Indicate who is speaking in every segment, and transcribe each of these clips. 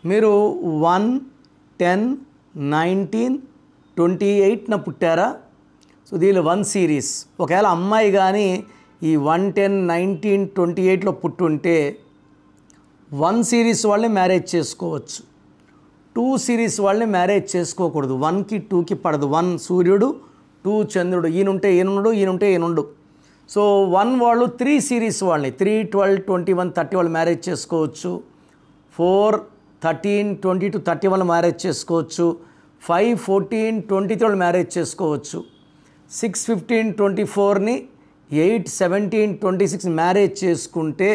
Speaker 1: మీరు 1, 10, 19, 28న పుట్టారా? సో దీనిలో 1 సిరీస్. ఒకవేళ అమ్మాయి కానీ ఈ 1, 10, 19, 28లో పుట్టుంటే 1 సిరీస్ వాళ్ళని మ్యారేజ్ చేసుకోవచ్చు. 2 సిరీస్ వాళ్ళని మ్యారేజ్ చేసుకోకూడదు. 1కి 2కి పడదు. 1 సూర్యుడు, 2 చంద్రుడు. ఈయనుంటే ఈయనుండు, ఈయనుంటే ఈయనుండు. సో 1 వాళ్ళు 3 సిరీస్ వాళ్ళని 3, 12, 21, 30 వాళ్ళు మ్యారేజ్ చేసుకోవచ్చు. 4, 13, 22, 31 మ్యారేజ్ చేసుకోవచ్చు. 5, 14, 23 వాళ్ళు మ్యారేజ్ చేసుకోవచ్చు. 6, 15, 24ని 8, 17, 26 మ్యారేజ్ చేసుకుంటే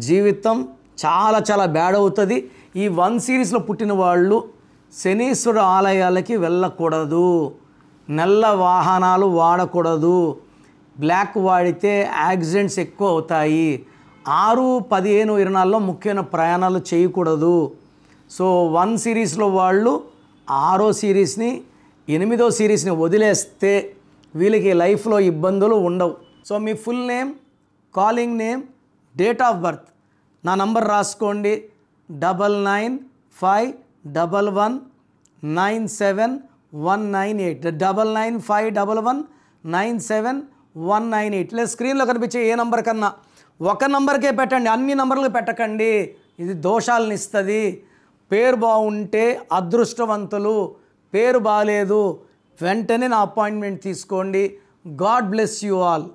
Speaker 1: జీవితం చాలా చాలా బ్యాడ్ అవుతుంది. ఈ 1 సిరీస్లో పుట్టిన వాళ్ళు శనీశ్వరుడు ఆలయాలకి వెళ్ళకూడదు. నల్ల వాహనాలు వాడకూడదు. బ్లాక్ వాడితే యాక్సిడెంట్స్ ఎక్కువ అవుతాయి. 6, 15, 24లో ముఖ్యమైన ప్రయాణాలు చేయకూడదు. సో 1 సిరీస్లో వాళ్ళు 6వ సిరీస్ని 8వ సిరీస్ని వదిలేస్తే వీళ్ళకి లైఫ్లో ఇబ్బందులు ఉండవు. So me full name, calling name, date of birth, నా నంబర్ రాసుకోండి. 9951197198 9951197198. లేదా స్క్రీన్లో కనిపించే ఏ నంబర్ కన్నా ఒక నంబర్కే పెట్టండి, అన్ని నంబర్లు పెట్టకండి. ఇది దోషాలను ఇస్తుంది. పేరు బాగుంటే అదృష్టవంతులు, పేరు బాగాలేదు వెంటనే నా అపాయింట్మెంట్ తీసుకోండి. God bless you all.